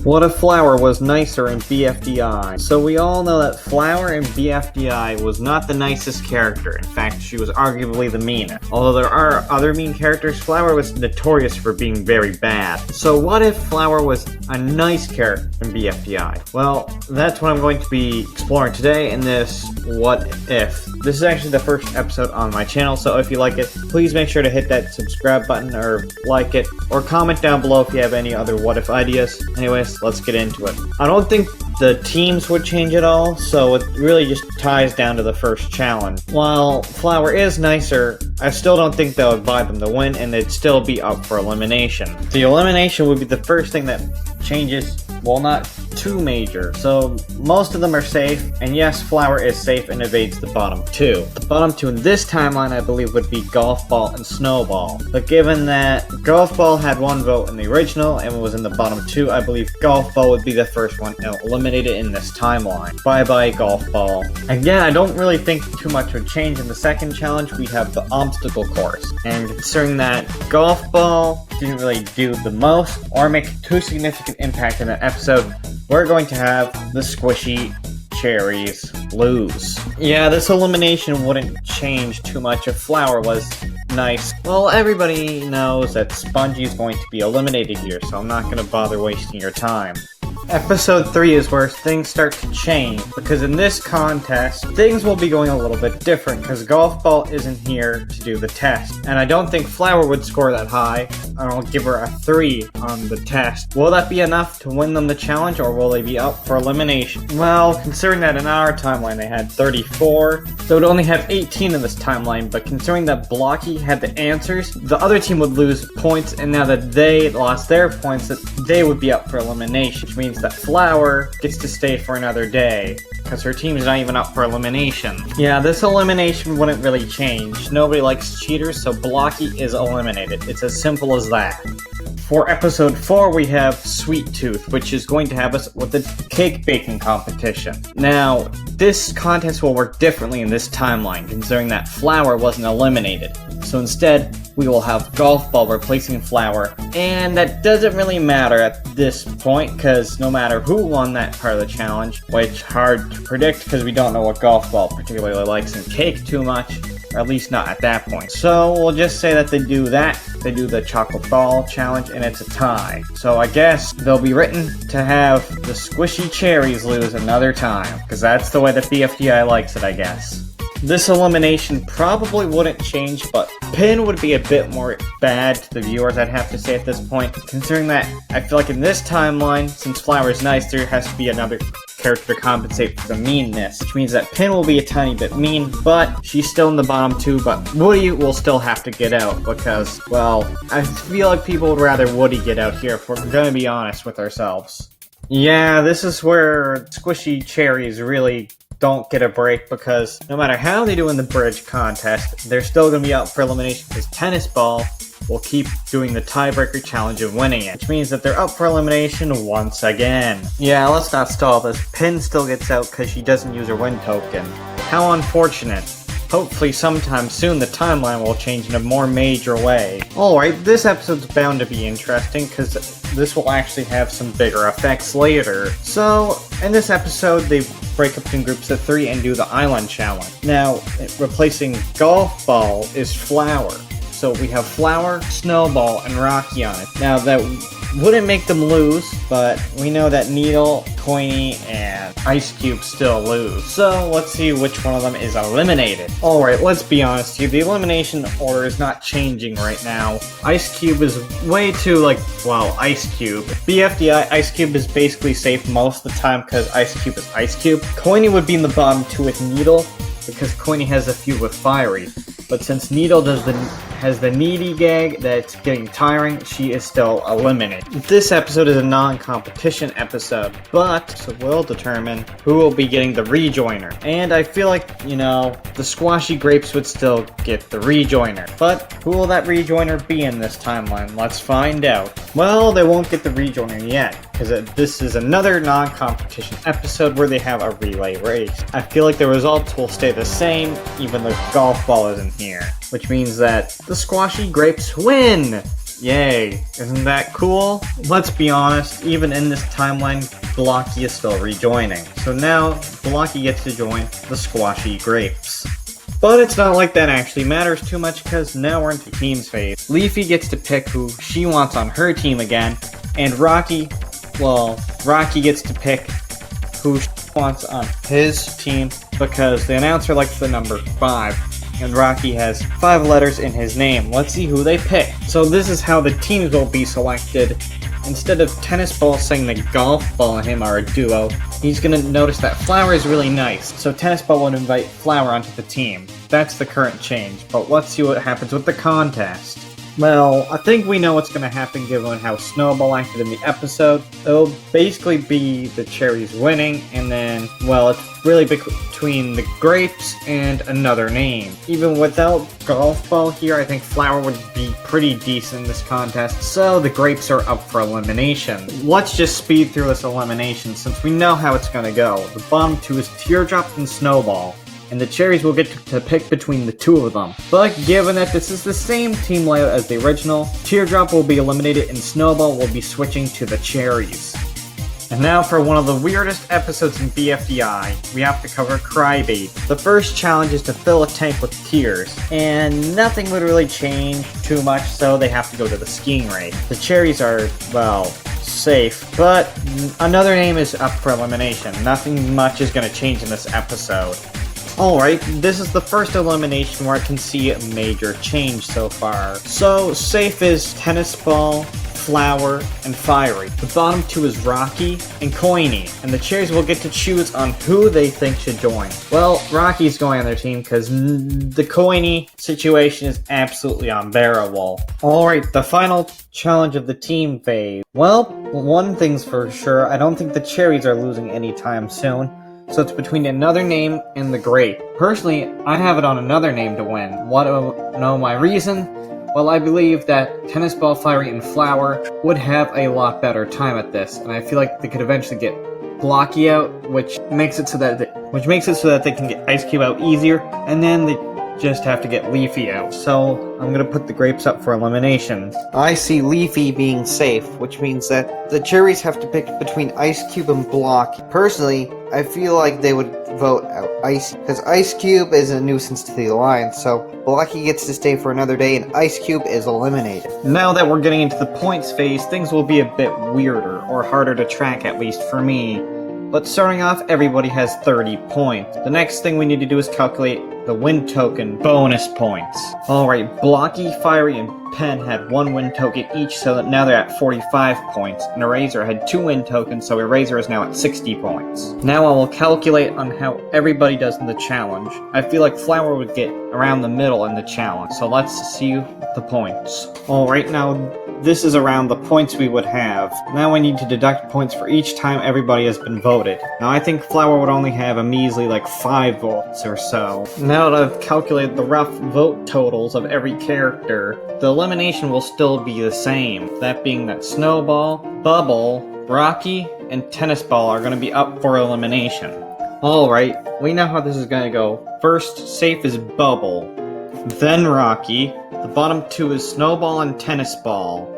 What if Flower was nicer in BFDI? So we all know that Flower in BFDI was not the nicest character. In fact, she was arguably the meanest. Although there are other mean characters, Flower was notorious for being very bad. So what if Flower was a nice character in BFDI? Well, that's what I'm going to be exploring today in this What If. This is actually the first episode on my channel, so if you like it, please make sure to hit that subscribe button or like it, or comment down below if you have any other what if ideas. Anyways, let's get into it. I don't think the teams would change at all, so it really just ties down to the first challenge. While Flower is nicer, I still don't think that would buy them the win, and they'd still be up for elimination. The elimination would be the first thing that changes, well, not too major. So most of them are safe, and yes, Flower is safe and evades the bottom two. The bottom two in this timeline, I believe, would be Golf Ball and Snowball. But given that Golf Ball had one vote in the original and was in the bottom two, I believe Golf Ball would be the first one eliminated in this timeline. Bye bye Golf Ball. Again, I don't really think too much would change in the second challenge. We have the obstacle course, and considering that Golf Ball didn't really do the most or make too significant impact in that episode, we're going to have the squishy cherries lose. Yeah, this elimination wouldn't change too much if Flower was nice. Well, everybody knows that Spongy is going to be eliminated here, so I'm not going to bother wasting your time. Episode 3 is where things start to change, because in this contest, things will be going a little bit different, because Golf Ball isn't here to do the test. And I don't think Flower would score that high. I'll give her a 3 on the test. Will that be enough to win them the challenge, or will they be up for elimination? Well, considering that in our timeline they had 34, so it would only have 18 in this timeline, but considering that Blocky had the answers, the other team would lose points, and now that they lost their points, that they would be up for elimination, which means that Flower gets to stay for another day, because her team is not even up for elimination. Yeah, this elimination wouldn't really change. Nobody likes cheaters, so Blocky is eliminated. It's as simple as that. For episode 4, we have Sweet Tooth, which is going to have us with the cake baking competition. Now, this contest will work differently in this timeline, considering that Flower wasn't eliminated. So instead, we will have Golf Ball replacing Flower, and that doesn't really matter at this point, because no matter who won that part of the challenge, which hard to predict because we don't know what Golf Ball particularly likes in cake too much, or at least not at that point. So we'll just say that they do that. They do the chocolate ball challenge, and it's a tie. So I guess they'll be written to have the squishy cherries lose another time, because that's the way the BFDI likes it, I guess. This elimination probably wouldn't change, but Pin would be a bit more bad to the viewers, I'd have to say at this point, considering that I feel like in this timeline, since Flower is nice, there has to be another character to compensate for the meanness, which means that Pin will be a tiny bit mean, but she's still in the bottom two, but Woody will still have to get out, because, well, I feel like people would rather Woody get out here if we're gonna be honest with ourselves. Yeah, this is where squishy cherries really don't get a break, because no matter how they do in the bridge contest, they're still going to be up for elimination, because Tennis Ball will keep doing the tiebreaker challenge and winning it, which means that they're up for elimination once again. Yeah, let's not stall this. Pin still gets out because she doesn't use her win token. How unfortunate. Hopefully sometime soon the timeline will change in a more major way. Alright, this episode's bound to be interesting, because this will actually have some bigger effects later. So, in this episode, they break up in groups of 3 and do the island challenge. Now, replacing Golf Ball is Flower. So we have Flower, Snowball, and Rocky on it. Now that wouldn't make them lose, but we know that Needle, Coiny, and Ice Cube still lose. So let's see which one of them is eliminated. Alright, let's be honest here. The elimination order is not changing right now. Ice Cube is way too, Ice Cube. BFDI, Ice Cube is basically safe most of the time because Ice Cube is Ice Cube. Coiny would be in the bottom 2 with Needle, because Coiny has a feud with Fiery. But since Needle has the needy gag that's getting tiring, she is still eliminated. This episode is a non-competition episode, but so we'll determine who will be getting the rejoiner. And I feel like, the squashy grapes would still get the rejoiner. But who will that rejoiner be in this timeline? Let's find out. Well, they won't get the rejoiner yet, because this is another non-competition episode where they have a relay race. I feel like the results will stay the same, even though Golf Ball isn't here, which means that the squashy grapes win! Yay, isn't that cool? Let's be honest, even in this timeline, Blocky is still rejoining. So now, Blocky gets to join the Squashy Grapes. But it's not like that actually matters too much because now we're into teams phase. Leafy gets to pick who she wants on her team again, and Rocky gets to pick who she wants on his team because the announcer likes the number 5, and Rocky has 5 letters in his name. Let's see who they pick. So this is how the teams will be selected. Instead of Tennis Ball saying that Golf Ball and him are a duo, he's gonna notice that Flower is really nice, so Tennis Ball would invite Flower onto the team. That's the current change, but let's see what happens with the contest. Well, I think we know what's gonna happen given how Snowball acted in the episode. It'll basically be the Cherries winning, and then, well, it's really between the Grapes and another name. Even without Golf Ball here, I think Flower would be pretty decent in this contest, so the Grapes are up for elimination. Let's just speed through this elimination since we know how it's gonna go. The bottom 2 is Teardrop and Snowball, and the Cherries will get to pick between the 2 of them. But given that this is the same team layout as the original, Teardrop will be eliminated and Snowball will be switching to the Cherries. And now for one of the weirdest episodes in BFDI, we have to cover Crybaby. The first challenge is to fill a tank with tears, and nothing would really change too much, so they have to go to the skiing rink. The Cherries are, well, safe, but another name is up for elimination. Nothing much is going to change in this episode. Alright, this is the first elimination where I can see a major change so far. So, safe is Tennis Ball, Flower, and Fiery. The bottom 2 is Rocky and Coiny, and the Cherries will get to choose on who they think should join. Well, Rocky's going on their team because the Coiny situation is absolutely unbearable. Alright, the final challenge of the team phase. Well, one thing's for sure, I don't think the Cherries are losing anytime soon. So it's between another name and the Grape. Personally, I'd have it on another name to win. Want to know my reason? Well, I believe that Tennis Ball, Fiery, and Flower would have a lot better time at this, and I feel like they could eventually get Blocky out, which makes it so that they can get Ice Cube out easier, and then they just have to get Leafy out. So I'm gonna put the Grapes up for elimination. I see Leafy being safe, which means that the Cherries have to pick between Ice Cube and Blocky. Personally, I feel like they would vote out Ice, because Ice Cube is a nuisance to the Alliance, so Blocky gets to stay for another day and Ice Cube is eliminated. Now that we're getting into the points phase, things will be a bit weirder, or harder to track at least for me. But starting off, everybody has 30 points. The next thing we need to do is calculate the win token bonus points. Alright, Blocky, Fiery, and Pen had 1 win token each, so that now they're at 45 points. And Eraser had 2 win tokens, so Eraser is now at 60 points. Now I will calculate on how everybody does in the challenge. I feel like Flower would get around the middle in the challenge, so let's see the points. Alright, now this is around the points we would have. Now I need to deduct points for each time everybody has been voted. Now I think Flower would only have a measly like 5 votes or so. Now that I've calculated the rough vote totals of every character, the elimination will still be the same. That being that Snowball, Bubble, Rocky, and Tennis Ball are going to be up for elimination. Alright, we know how this is going to go. First, safe is Bubble. Then Rocky. The bottom 2 is Snowball and Tennis Ball.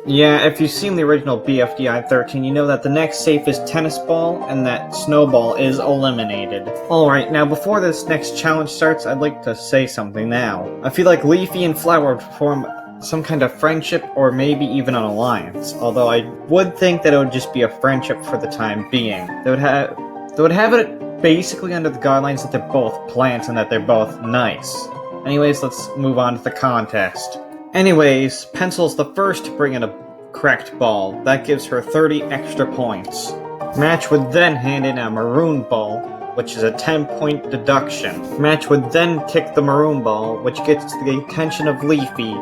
Yeah, if you've seen the original BFDI 13, you know that the next safe is Tennis Ball, and that Snowball is eliminated. Alright, now before this next challenge starts, I'd like to say something now. I feel like Leafy and Flower would form some kind of friendship, or maybe even an alliance, although I would think that it would just be a friendship for the time being. They would have it basically under the guidelines that they're both plants and that they're both nice. Anyways, let's move on to the contest. Anyways, Pencil's the first to bring in a correct ball. That gives her 30 extra points. Match would then hand in a maroon ball, which is a 10-point deduction. Match would then kick the maroon ball, which gets the attention of Leafy,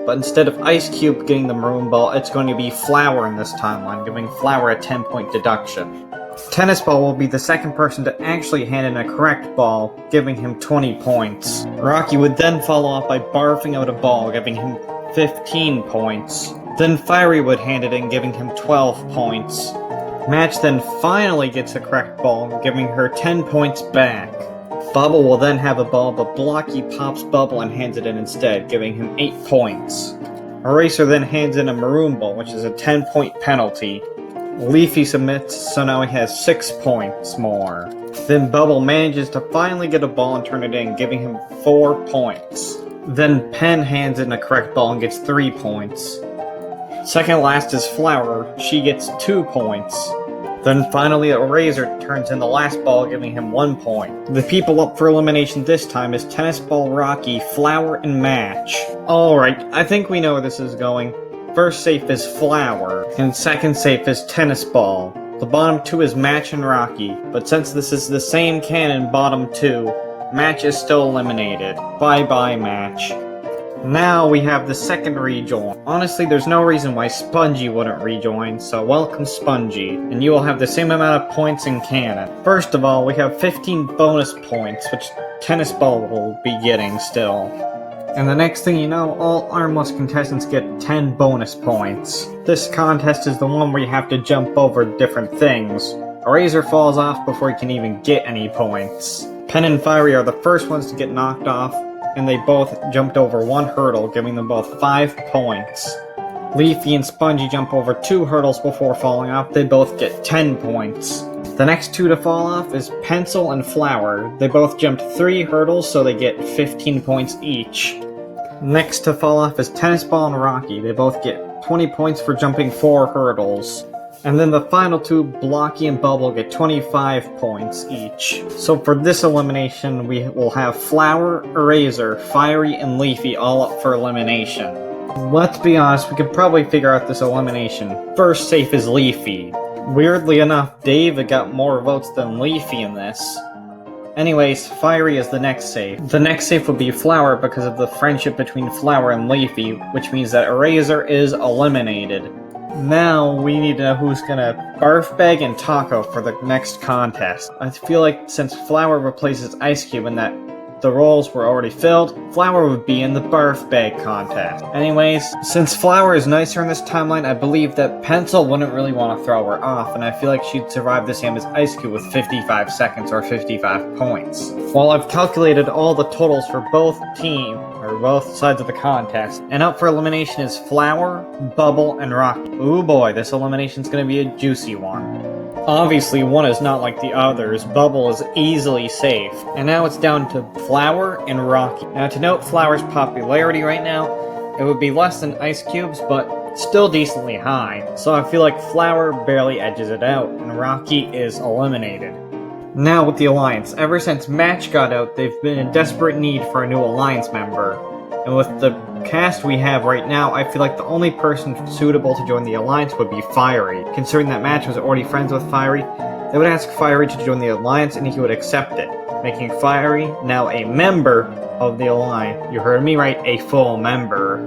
but instead of Ice Cube getting the maroon ball, it's going to be Flower in this timeline, giving Flower a 10-point deduction. Tennis Ball will be the second person to actually hand in a correct ball, giving him 20 points. Rocky would then follow up by barfing out a ball, giving him 15 points. Then Fiery would hand it in, giving him 12 points. Match then finally gets a correct ball, giving her 10 points back. Bubble will then have a ball, but Blocky pops Bubble and hands it in instead, giving him 8 points. Eraser then hands in a maroon ball, which is a 10-point penalty. Leafy submits, so now he has 6 points more. Then Bubble manages to finally get a ball and turn it in, giving him 4 points. Then Pen hands in a correct ball and gets 3 points. Second last is Flower, she gets 2 points. Then finally Eraser turns in the last ball, giving him 1 point. The people up for elimination this time is Tennis Ball, Rocky, Flower, and Match. Alright, I think we know where this is going. First safe is Flower, and second safe is Tennis Ball. The bottom 2 is Match and Rocky, but since this is the same cannon bottom 2, Match is still eliminated. Bye-bye, Match. Now we have the second rejoin. Honestly, there's no reason why Spongy wouldn't rejoin, so welcome Spongy, and you will have the same amount of points in cannon. First of all, we have 15 bonus points, which Tennis Ball will be getting still. And the next thing you know, all armless contestants get 10 bonus points. This contest is the one where you have to jump over different things. Eraser falls off before he can even get any points. Pen and Fiery are the first ones to get knocked off, and they both jumped over 1 hurdle, giving them both 5 points. Leafy and Spongy jump over 2 hurdles before falling off, they both get 10 points. The next 2 to fall off is Pencil and Flower. They both jumped 3 hurdles, so they get 15 points each. Next to fall off is Tennis Ball and Rocky. They both get 20 points for jumping 4 hurdles. And then the final 2, Blocky and Bubble, get 25 points each. So for this elimination, we will have Flower, Eraser, Fiery, and Leafy all up for elimination. Let's be honest, we could probably figure out this elimination. First safe is Leafy. Weirdly enough, Dave got more votes than Leafy in this. Anyways, Fiery is the next safe. The next safe would be Flower because of the friendship between Flower and Leafy, which means that Eraser is eliminated. Now, we need to know who's gonna Barf Bag and Taco for the next contest. I feel like since Flower replaces Ice Cube and that the roles were already filled, Flower would be in the Barf Bag contest. Anyways, since Flower is nicer in this timeline, I believe that Pencil wouldn't really want to throw her off, and I feel like she'd survive the same as Ice Cube with 55 seconds or 55 points. While I've calculated all the totals for both teams, or both sides of the contest, and up for elimination is Flower, Bubble, and Rocky. Ooh boy, this elimination's gonna be a juicy one. Obviously, one is not like the others. Bubble is easily safe. And now it's down to Flower and Rocky. Now, to note Flower's popularity right now, it would be less than Ice Cube's, but still decently high. So I feel like Flower barely edges it out, and Rocky is eliminated. Now with the Alliance. Ever since Match got out, they've been in desperate need for a new Alliance member. And with the cast we have right now, I feel like the only person suitable to join the Alliance would be Fiery. Considering that Match was already friends with Fiery, they would ask Fiery to join the Alliance and he would accept it, making Fiery now a member of the Alliance. You heard me right, a full member.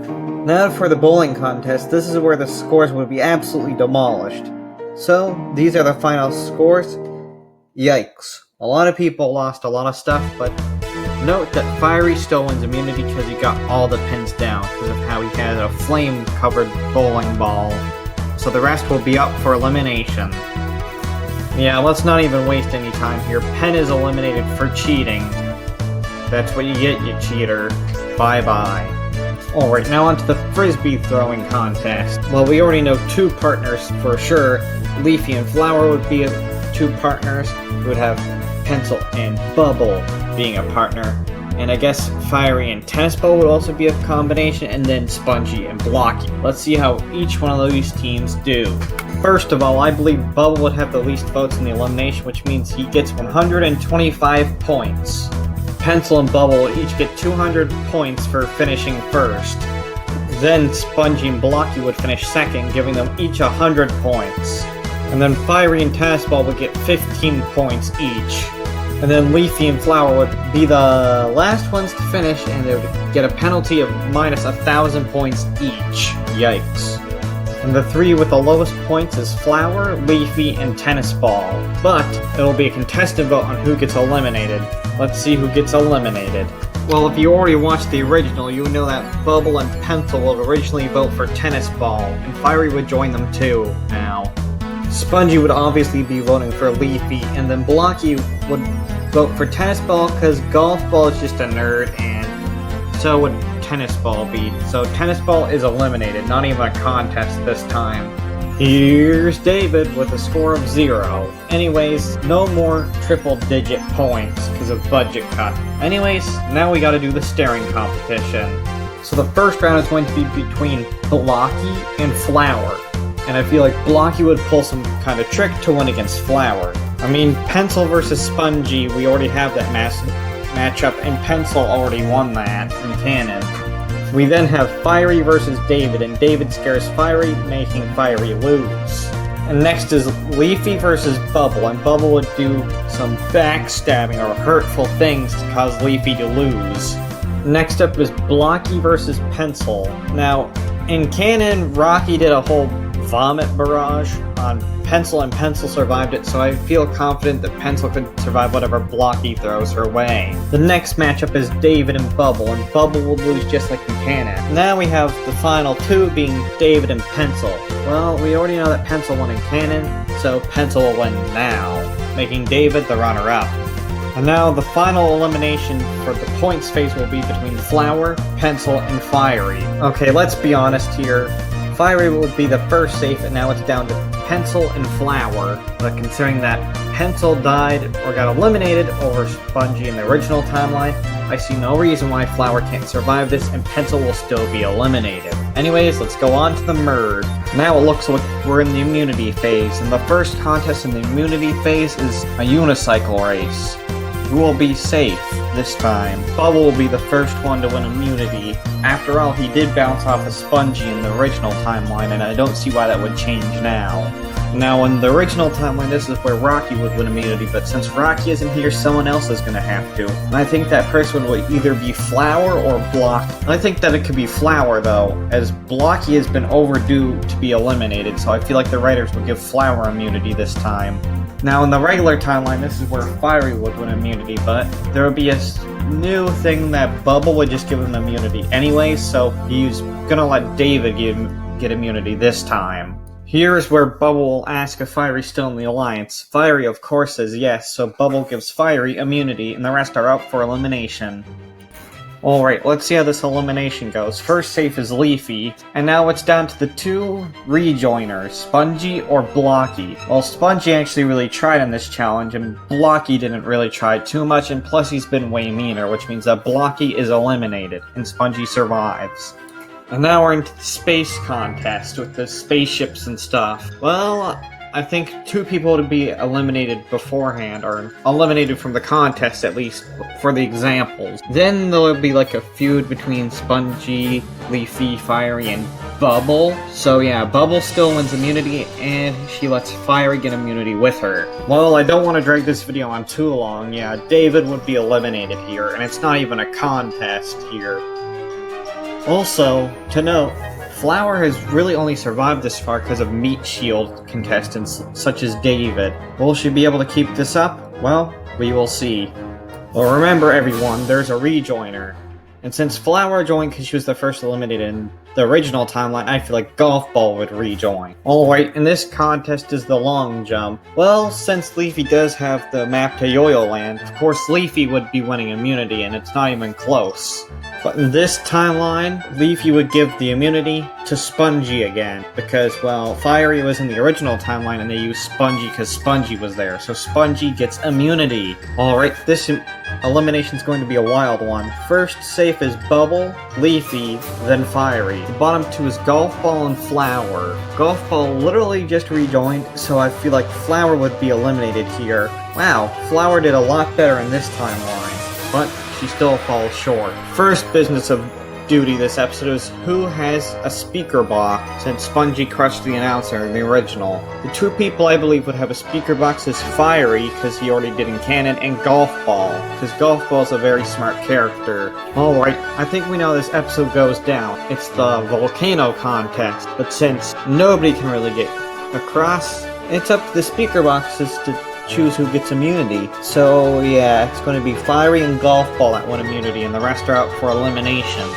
Now for the bowling contest, this is where the scores would be absolutely demolished. So, these are the final scores. Yikes. A lot of people lost a lot of stuff, but note that Fiery still wins immunity because he got all the pins down because of how he had a flame-covered bowling ball. So the rest will be up for elimination. Yeah, let's not even waste any time here. Pen is eliminated for cheating. That's what you get, you cheater. Bye-bye. Alright, now onto the Frisbee throwing contest. Well, we already know 2 partners for sure. Leafy and Flower would be 2 partners. We would have Pencil and Bubble being a partner, and I guess Fiery and Tennis Ball would also be a combination, and then Spongy and Blocky. Let's see how each one of these teams do. First of all, I believe Bubble would have the least votes in the elimination, which means he gets 125 points. Pencil and Bubble will each get 200 points for finishing first. Then Spongy and Blocky would finish second, giving them each 100 points. And then Fiery and Tennis Ball would get 15 points each. And then Leafy and Flower would be the last ones to finish, and they would get a penalty of minus 1,000 points each. Yikes. And the 3 with the lowest points is Flower, Leafy, and Tennis Ball. But it'll be a contested vote on who gets eliminated. Let's see who gets eliminated. Well, if you already watched the original, you know that Bubble and Pencil would originally vote for Tennis Ball, and Fiery would join them too now. Spongy would obviously be voting for Leafy, and then Blocky would vote for Tennis Ball because Golf Ball is just a nerd, and so would Tennis Ball beat, so Tennis Ball is eliminated, not even a contest this time. Here's David with a score of 0. Anyways, no more triple-digit points because of budget cut. Anyways, now we gotta do the staring competition. So the first round is going to be between Blocky and Flower. And I feel like Blocky would pull some kind of trick to win against Flower. I mean, Pencil versus Spongy, we already have that matchup, and Pencil already won that in canon. We then have Fiery versus David, and David scares Fiery, making Fiery lose. And next is Leafy versus Bubble, and Bubble would do some backstabbing or hurtful things to cause Leafy to lose. Next up is Blocky versus Pencil. Now, in canon, Rocky did a whole vomit barrage on Pencil, and Pencil survived it, so I feel confident that Pencil could survive whatever Blocky throws her way. The next matchup is David and Bubble, and Bubble will lose just like in canon. Now we have the final two being David and Pencil. Well, we already know that Pencil won in canon, so Pencil will win now, making David the runner-up. And now the final elimination for the points phase will be between Flower, Pencil, and Fiery. Okay, let's be honest here. Fiery would be the first safe, and now it's down to Pencil and Flower. But considering that Pencil died or got eliminated over Spongy in the original timeline, I see no reason why Flower can't survive this, and Pencil will still be eliminated. Anyways, let's go on to the merge. Now it looks like we're in the immunity phase, and the first contest in the immunity phase is a unicycle race. Who will be safe this time? Bubble will be the first one to win immunity. After all, he did bounce off a Spongy in the original timeline, and I don't see why that would change now. Now, in the original timeline, this is where Rocky would win immunity, but since Rocky isn't here, someone else is gonna have to. And I think that person would either be Flower or Blocky. I think that it could be Flower, though, as Blocky has been overdue to be eliminated, so I feel like the writers would give Flower immunity this time. Now, in the regular timeline, this is where Fiery would win immunity, but there would be a new thing that Bubble would just give him immunity anyway, so he's gonna let David get immunity this time. Here's where Bubble will ask if Fiery's still in the Alliance. Fiery, of course, says yes, so Bubble gives Fiery immunity, and the rest are up for elimination. Alright, let's see how this elimination goes. First safe is Leafy, and now it's down to the two rejoiners, Spongy or Blocky. Well, Spongy actually really tried on this challenge, and Blocky didn't really try too much, and plus he's been way meaner, which means that Blocky is eliminated, and Spongy survives. And now we're into the space contest with the spaceships and stuff. Well, I think two people to be eliminated beforehand, or eliminated from the contest at least, for the examples. Then there'll be like a feud between Spongy, Leafy, Fiery, and Bubble. So yeah, Bubble still wins immunity, and she lets Fiery get immunity with her. Well, I don't want to drag this video on too long. Yeah, David would be eliminated here, and it's not even a contest here. Also, to note, Flower has really only survived this far because of Meat Shield contestants such as David. Will she be able to keep this up? Well, we will see. Well, remember everyone, there's a rejoiner. And since Flower joined because she was the first eliminated in the original timeline, I feel like Golf Ball would rejoin. Alright, and this contest is the long jump. Well, since Leafy does have the map to Yo-Yo Land, of course Leafy would be winning immunity, and it's not even close. But in this timeline, Leafy would give the immunity to Spongy again, because, well, Fiery was in the original timeline and they used Spongy because Spongy was there, so Spongy gets immunity. Alright, this elimination's going to be a wild one. First safe is Bubble, Leafy, then Fiery. The bottom two is Golf Ball and Flower. Golf Ball literally just rejoined, so I feel like Flower would be eliminated here. Wow, Flower did a lot better in this timeline, but she still falls short. First business of duty this episode is who has a speaker box, since Spongy crushed the announcer in the original. The two people I believe would have a speaker box is Fiery, because he already did in canon, and Golf Ball, because Golf Ball's a very smart character. Alright, I think we know how this episode goes down. It's the volcano contest, but since nobody can really get across, it's up to the speaker boxes to choose who gets immunity. So yeah, it's going to be Fiery and Golf Ball that win immunity, and the rest are out for elimination.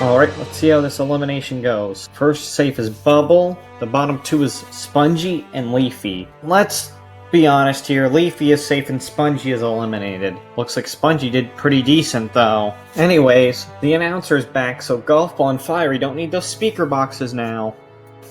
Alright, let's see how this elimination goes. First safe is Bubble, the bottom two is Spongy and Leafy. Let's be honest here, Leafy is safe and Spongy is eliminated. Looks like Spongy did pretty decent though. Anyways, the announcer's back, so Golf Ball and Fiery don't need those speaker boxes now.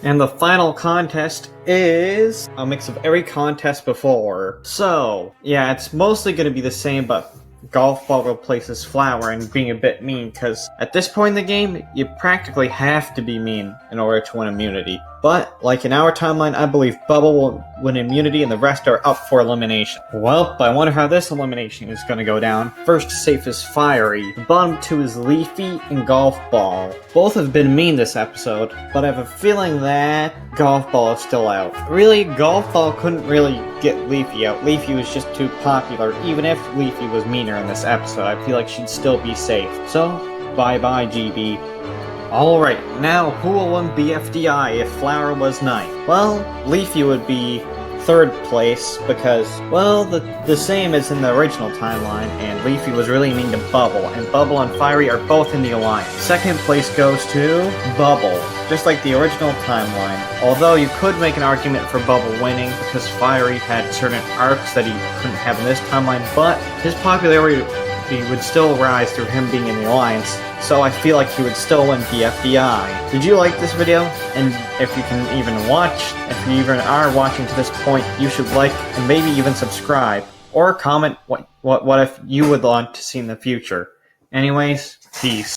And the final contest is a mix of every contest before. So, yeah, it's mostly going to be the same, but Golf Ball replaces Flower and being a bit mean, because at this point in the game, you practically have to be mean in order to win immunity. But, like in our timeline, I believe Bubble will win immunity and the rest are up for elimination. Well, I wonder how this elimination is going to go down. First safe is Fiery. The bottom two is Leafy and Golf Ball. Both have been mean this episode, but I have a feeling that Golf Ball is still out. Really, Golf Ball couldn't really get Leafy out. Leafy was just too popular. Even if Leafy was meaner in this episode, I feel like she'd still be safe. So, bye-bye, GB. Alright, now who will win BFDI if Flower was 9th? Well, Leafy would be 3rd place because, well, the same as in the original timeline, and Leafy was really mean to Bubble, and Bubble and Fiery are both in the alliance. 2nd place goes to Bubble, just like the original timeline. Although you could make an argument for Bubble winning because Fiery had certain arcs that he couldn't have in this timeline, but his popularity would still rise through him being in the alliance, so I feel like he would still win BFDI. Did you like this video? And if you can even watch, if you even are watching to this point, you should like and maybe even subscribe, or comment what if you would want to see in the future. Anyways, peace.